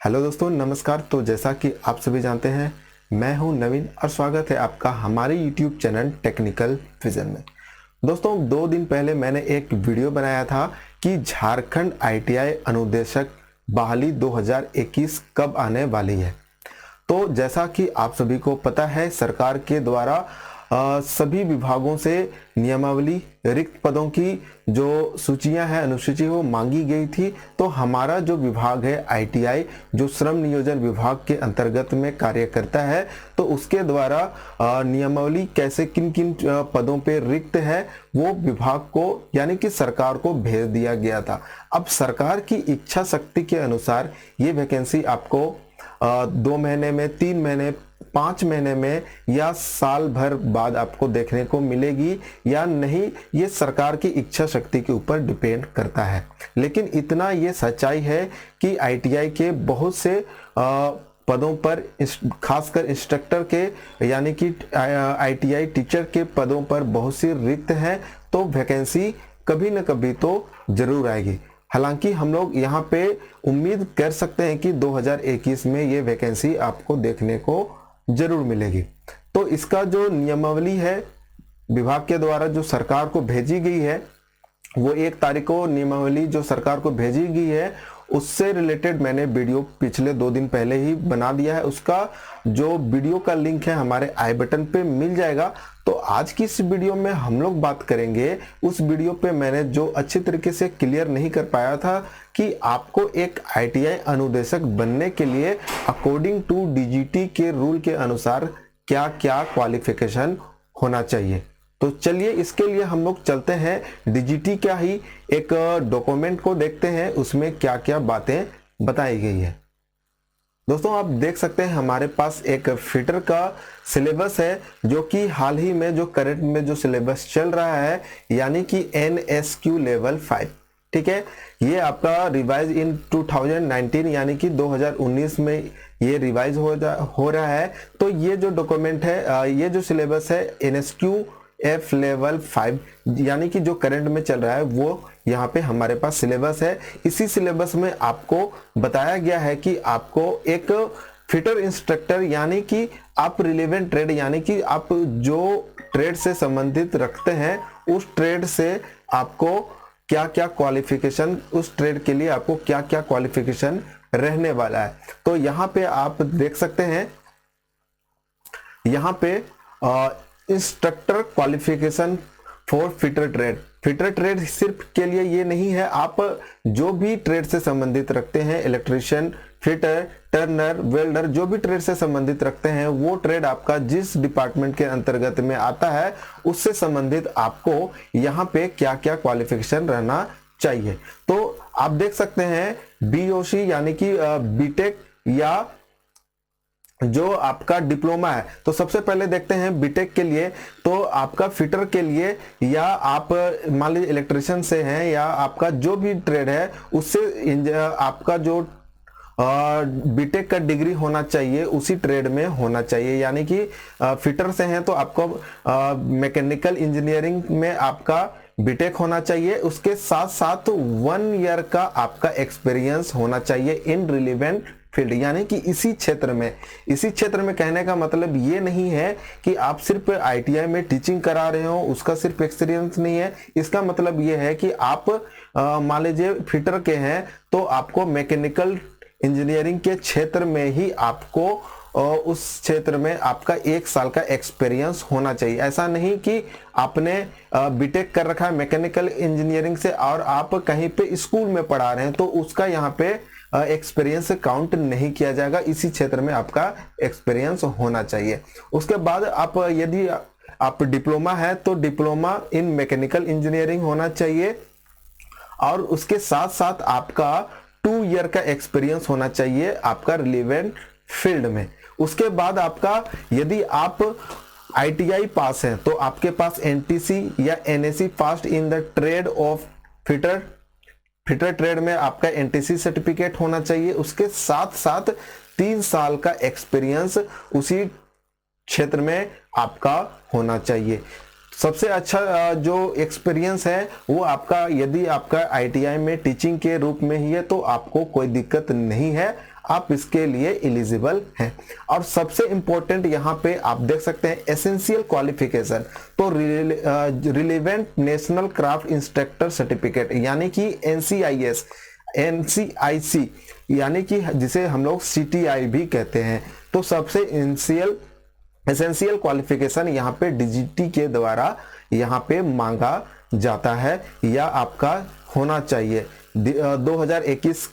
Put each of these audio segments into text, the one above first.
Hello दोस्तों, नमस्कार। तो जैसा कि आप सभी जानते हैं, मैं हूं नवीन और स्वागत है आपका हमारे YouTube चैनल टेक्निकल विजन में। दोस्तों, 2 दिन पहले मैंने एक वीडियो बनाया था कि झारखंड ITI अनुदेशक बहाली 2021 कब आने वाली है। तो जैसा कि आप सभी को पता है, सरकार के द्वारा सभी विभागों से नियमावली, रिक्त पदों की जो सूचियां हैं, अनुसूची, वो मांगी गई थी। तो हमारा जो विभाग है ITI, जो श्रम नियोजन विभाग के अंतर्गत में कार्य करता है, तो उसके द्वारा नियमावली कैसे किन किन पदों पे रिक्त है वो विभाग को यानी कि सरकार को भेज दिया गया था। अब सरकार की इच्छा शक्ति के अनुसार ये वैकेंसी आपको 2 महीने में, 3 महीने, 5 महीने में या साल भर बाद आपको देखने को मिलेगी या नहीं, ये सरकार की इच्छा शक्ति के ऊपर डिपेंड करता है। लेकिन इतना ये सच्चाई है कि ITI के बहुत से पदों पर, खासकर इंस्ट्रक्टर के यानी कि ITI टीचर के पदों पर बहुत सी रिक्त हैं। तो वैकेंसी कभी न कभी तो जरूर आएगी। हालांकि हम लोग यहाँ पे उम्मीद कर सकते हैं कि 2021 में ये वैकेंसी आपको देखने को जरूर मिलेगी। तो इसका जो नियमावली है विभाग के द्वारा जो सरकार को भेजी गई है, वो 1 तारीख को नियमावली जो सरकार को भेजी गई है, उससे रिलेटेड मैंने वीडियो पिछले 2 दिन पहले ही बना दिया है। उसका जो वीडियो का लिंक है हमारे आई बटन पे मिल जाएगा। तो आज की इस वीडियो में हम लोग बात करेंगे, उस वीडियो पे मैंने जो अच्छी तरीके से क्लियर नहीं कर पाया था कि आपको एक ITI अनुदेशक बनने के लिए अकॉर्डिंग टू DGT के रूल के अनुसार क्या क्या क्वालिफिकेशन होना चाहिए। तो चलिए, इसके लिए हम लोग चलते हैं DGT का ही एक डॉक्यूमेंट को देखते हैं, उसमें क्या क्या बातें बताई गई है। दोस्तों, आप देख सकते हैं हमारे पास एक फिटर का सिलेबस है, जो कि हाल ही में जो करंट में जो सिलेबस चल रहा है यानी कि NSQ लेवल 5, ठीक है। ये आपका रिवाइज इन 2019 यानी कि 2019 में ये रिवाइज हो रहा है। तो ये जो डॉक्यूमेंट है, ये जो सिलेबस है NSQ लेवल 5 यानी कि जो करंट में चल रहा है, वो यहाँ पे हमारे पास सिलेबस है। इसी सिलेबस में आपको बताया गया है कि आपको एक फिटर इंस्ट्रक्टर यानी कि आप रिलेवेंट ट्रेड यानी कि आप जो ट्रेड से संबंधित रखते हैं, उस ट्रेड से आपको क्या क्या क्वालिफिकेशन, उस ट्रेड के लिए आपको क्या क्या क्वालिफिकेशन रहने वाला है। तो यहाँ पे आप देख सकते हैं, यहाँ पे instructor qualification for fitter trade. Fitter trade सिर्फ के लिए ये नहीं है, आप जो भी ट्रेड से संबंधित रखते हैं, इलेक्ट्रिशियन, फिटर, टर्नर, वेल्डर, जो भी ट्रेड से संबंधित रखते हैं, वो ट्रेड आपका जिस डिपार्टमेंट के अंतर्गत में आता है, उससे संबंधित आपको यहाँ पे क्या क्या क्वालिफिकेशन रहना चाहिए। तो आप देख सकते हैं BOC यानी कि बीटेक या जो आपका डिप्लोमा है। तो सबसे पहले देखते हैं बीटेक के लिए, तो आपका फिटर के लिए, या आप मान लीजिए इलेक्ट्रिशियन से हैं, या आपका जो भी ट्रेड है उससे आपका जो बीटेक का डिग्री होना चाहिए उसी ट्रेड में होना चाहिए। यानी कि फिटर से हैं तो आपको मैकेनिकल इंजीनियरिंग में आपका बीटेक होना चाहिए। उसके साथ साथ 1 ईयर का आपका एक्सपीरियंस होना चाहिए इन रिलेवेंट फील्ड, यानी कि इसी क्षेत्र में कहने का मतलब ये नहीं है कि आप सिर्फ ITI में टीचिंग करा रहे हो, उसका सिर्फ एक्सपीरियंस नहीं है। इसका मतलब ये है कि आप मान लीजिए फिटर के हैं तो आपको मैकेनिकल इंजीनियरिंग के क्षेत्र में ही आपको उस क्षेत्र में आपका 1 साल का एक्सपीरियंस होना चाहिए। ऐसा नहीं कि आपने बीटेक कर रखा है मैकेनिकल इंजीनियरिंग से और आप कहीं पे स्कूल में पढ़ा रहे हैं, तो उसका यहाँ पे एक्सपीरियंस काउंट नहीं किया जाएगा। इसी क्षेत्र में आपका एक्सपीरियंस होना चाहिए। उसके बाद आप यदि आप डिप्लोमा है तो डिप्लोमा इन मैकेनिकल इंजीनियरिंग होना चाहिए, और उसके साथ साथ आपका 2 ईयर का एक्सपीरियंस होना चाहिए आपका रिलेवेंट फील्ड में। उसके बाद आपका, यदि आप ITI पास हैं तो आपके पास NTC या NAC pass in the trade off fitter trade में आपका NTC सर्टिफिकेट होना चाहिए। उसके साथ साथ 3 साल का एक्सपीरियंस उसी क्षेत्र में आपका होना चाहिए। सबसे अच्छा जो एक्सपीरियंस है वो आपका, यदि आपका ITI में टीचिंग के रूप में ही है तो आपको कोई दिक्कत नहीं है, आप इसके लिए एलिजिबल हैं। और सबसे इंपॉर्टेंट यहाँ पे आप देख सकते हैं एसेंशियल क्वालिफिकेशन, तो relevant national craft instructor certificate यानी कि NCIS, NCIC यानी कि जिसे हम लोग CTI भी कहते हैं। तो सबसे एसेंशियल क्वालिफिकेशन यहाँ पे DGT के द्वारा यहाँ पे मांगा जाता है या आपका होना चाहिए। 2021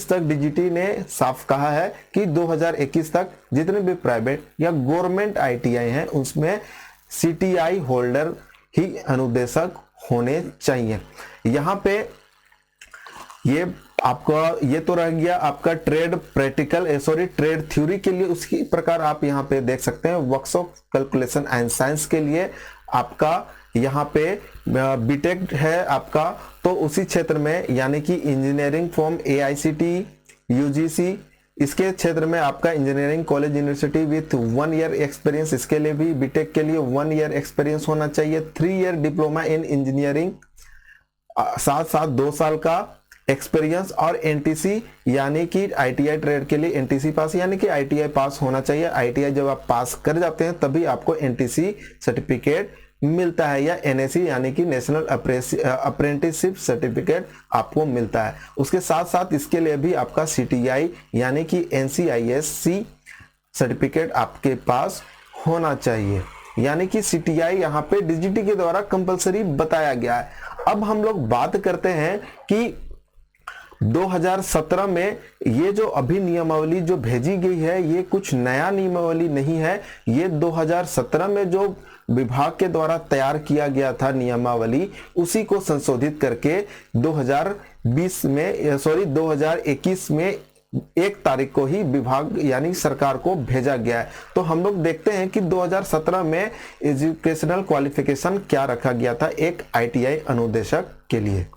तक DGT ने साफ कहा है कि 2021 तक जितने भी प्राइवेट या गवर्नमेंट ITI हैं उसमें CTI होल्डर ही अनुदेशक होने चाहिए। यहाँ पे ये आपका ये तो रह गया आपका ट्रेड थ्योरी के लिए। उसी प्रकार आप यहाँ पे देख सकते हैं वर्कशॉप कैलकुलेशन एंड साइंस के लिए आपका यहाँ पे बीटेक है आपका, तो उसी क्षेत्र में यानी कि इंजीनियरिंग फ्रॉम AICTE UGC, इसके क्षेत्र में आपका engineering college university with 1 year experience, इसके लिए भी बीटेक के लिए 1 ईयर एक्सपीरियंस होना चाहिए। 3 ईयर डिप्लोमा इन इंजीनियरिंग, साथ साथ 2 साल का एक्सपीरियंस, और NTC यानी कि ITI ट्रेड के लिए NTC पास यानी कि ITI पास होना चाहिए। ITI जब आप पास कर जाते हैं तभी आपको NTC सर्टिफिकेट मिलता है या NAC यानी कि नेशनल अप्रेंटिसशिप सर्टिफिकेट आपको मिलता है। उसके साथ साथ इसके लिए भी आपका CTI यानी कि NCISC सर्टिफिकेट आपके पास होना चाहिए, यानी कि CTI यहाँ पे DGT के द्वारा कंपलसरी बताया गया है। अब हम लोग बात करते हैं कि 2017 में ये जो अभी नियमावली जो भेजी गई है ये कुछ नया नियमावली नहीं है। ये 2017 में जो विभाग के द्वारा तैयार किया गया था नियमावली, उसी को संशोधित करके 2021 में 1 तारीख को ही विभाग यानी सरकार को भेजा गया है। तो हम लोग देखते हैं कि 2017 में एजुकेशनल क्वालिफिकेशन क्या रखा गया था एक ITI अनुदेशक के लिए।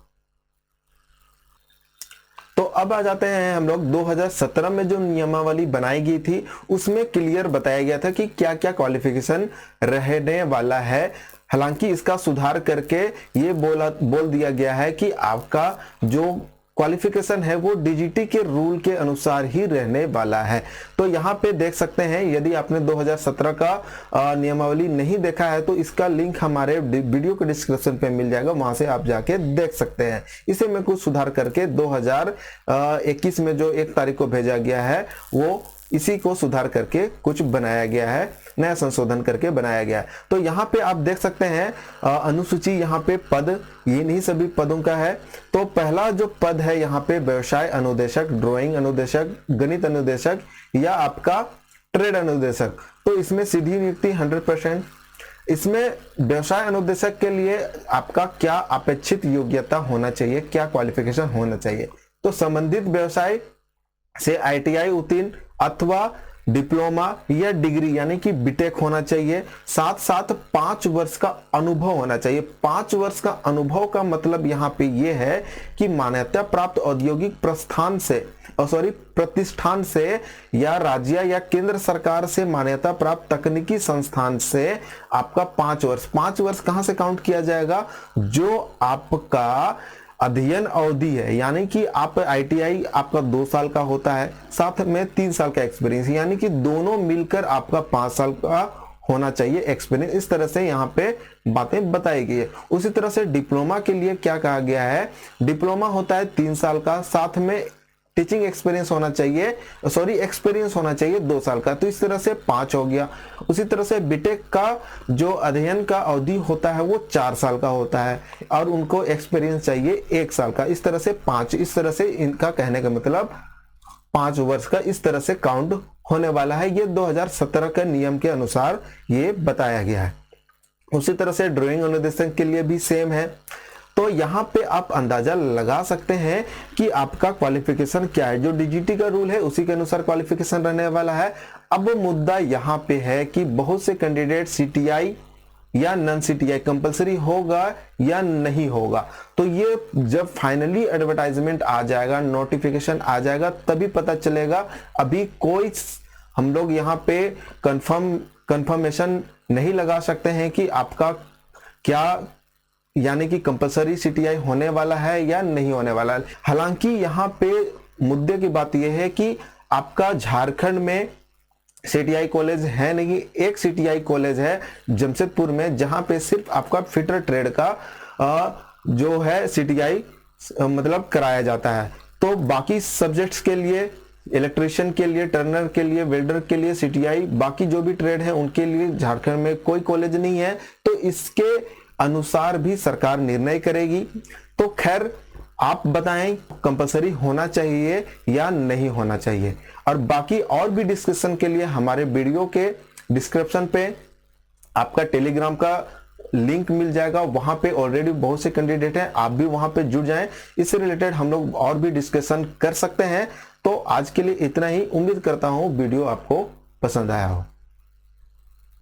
तो अब आ जाते हैं हम लोग 2017 में जो नियमावली बनाई गई थी उसमें क्लियर बताया गया था कि क्या क्या क्वालिफिकेशन रहने वाला है। हालांकि इसका सुधार करके ये बोल दिया गया है कि आपका जो क्वालिफिकेशन है वो DGT के रूल के अनुसार ही रहने वाला है। तो यहाँ पे देख सकते हैं, यदि आपने 2017 का नियमावली नहीं देखा है तो इसका लिंक हमारे वीडियो के डिस्क्रिप्शन पे मिल जाएगा, वहां से आप जाके देख सकते हैं। इसे मैं कुछ सुधार करके 2021 में जो 1 तारीख को भेजा गया है वो इसी को सुधार करके कुछ बनाया गया है, नया संशोधन करके बनाया गया है। तो यहाँ पे आप देख सकते हैं अनुसूची, यहाँ पे पद ये नहीं सभी पदों का है। तो पहला जो पद है यहाँ पे व्यवसाय अनुदेशक, ड्राइंग अनुदेशक, गणित अनुदेशक या आपका ट्रेड अनुदेशक। तो इसमें सीधी नियुक्ति 100%। इसमें व्यवसाय अनुदेशक के लिए आपका क्या अपेक्षित योग्यता होना चाहिए, क्या क्वालिफिकेशन होना चाहिए। तो संबंधित व्यवसाय से ITI उत्तीर्ण अथवा डिप्लोमा या डिग्री यानी कि बीटेक होना चाहिए। साथ साथ 5 वर्ष का अनुभव होना चाहिए। 5 वर्ष का अनुभव का मतलब यहाँ पे ये है कि मान्यता प्राप्त औद्योगिक प्रतिष्ठान से या राज्य या केंद्र सरकार से मान्यता प्राप्त तकनीकी संस्थान से आपका 5 वर्ष कहाँ से काउंट किया जाएगा, जो आपका अध्ययन अवधि है। यानी कि आप ITI आपका 2 साल का होता है, साथ में 3 साल का एक्सपीरियंस, यानी कि दोनों मिलकर आपका 5 साल का होना चाहिए एक्सपीरियंस। इस तरह से यहाँ पे बातें बताई गई है। उसी तरह से डिप्लोमा के लिए क्या कहा गया है, डिप्लोमा होता है 3 साल का, साथ में टीचिंग एक्सपीरियंस होना चाहिए, एक्सपीरियंस होना चाहिए 2 साल का। तो इस तरह से 5 हो गया। उसी तरह से बीटेक का जो अध्ययन का अवधि होता है वो 4 साल का होता है और उनको एक्सपीरियंस चाहिए 1 साल का। इस तरह से 5, इस तरह से इनका कहने का मतलब 5 वर्ष का इस तरह से काउंट होने वाला है। ये 2017 के नियम के अनुसार ये बताया गया है। उसी तरह से ड्राइंग अनुदेशक के लिए भी सेम है। तो यहाँ पे आप अंदाजा लगा सकते हैं कि आपका क्वालिफिकेशन क्या है। जो DGT का रूल है उसी के अनुसार क्वालिफिकेशन रहने वाला है। अब मुद्दा यहाँ पे है कि बहुत से कैंडिडेट CTI या नॉन CTI कंपलसरी होगा या नहीं होगा। तो ये जब फाइनली एडवर्टाइजमेंट आ जाएगा, नोटिफिकेशन आ जाएगा, तभी पता चलेगा। अभी कोई हम लोग यहाँ पे कंफर्मेशन नहीं लगा सकते हैं कि आपका क्या यानी कि कंपलसरी CTI होने वाला है या नहीं होने वाला है। हालांकि यहाँ पे मुद्दे की बात यह है कि आपका झारखंड में सीटीआई कॉलेज है नहीं, एक सीटीआई कॉलेज है जमशेदपुर में, जहां पे सिर्फ आपका फिटर ट्रेड का जो है सीटीआई मतलब कराया जाता है। तो बाकी सब्जेक्ट्स के लिए, इलेक्ट्रिशियन के लिए, टर्नर के लिए, वेल्डर के लिए सीटीआई, बाकी जो भी ट्रेड है उनके लिए झारखंड में कोई कॉलेज नहीं है। तो इसके अनुसार भी सरकार निर्णय करेगी। तो खैर आप बताएं कंपलसरी होना चाहिए या नहीं होना चाहिए। और बाकी और भी डिस्कशन के लिए हमारे वीडियो के डिस्क्रिप्शन पे आपका टेलीग्राम का लिंक मिल जाएगा, वहां पे ऑलरेडी बहुत से कैंडिडेट हैं, आप भी वहां पे जुड़ जाएं। इससे रिलेटेड हम लोग और भी डिस्कशन कर सकते हैं। तो आज के लिए इतना ही। उम्मीद करता हूं वीडियो आपको पसंद आया हो।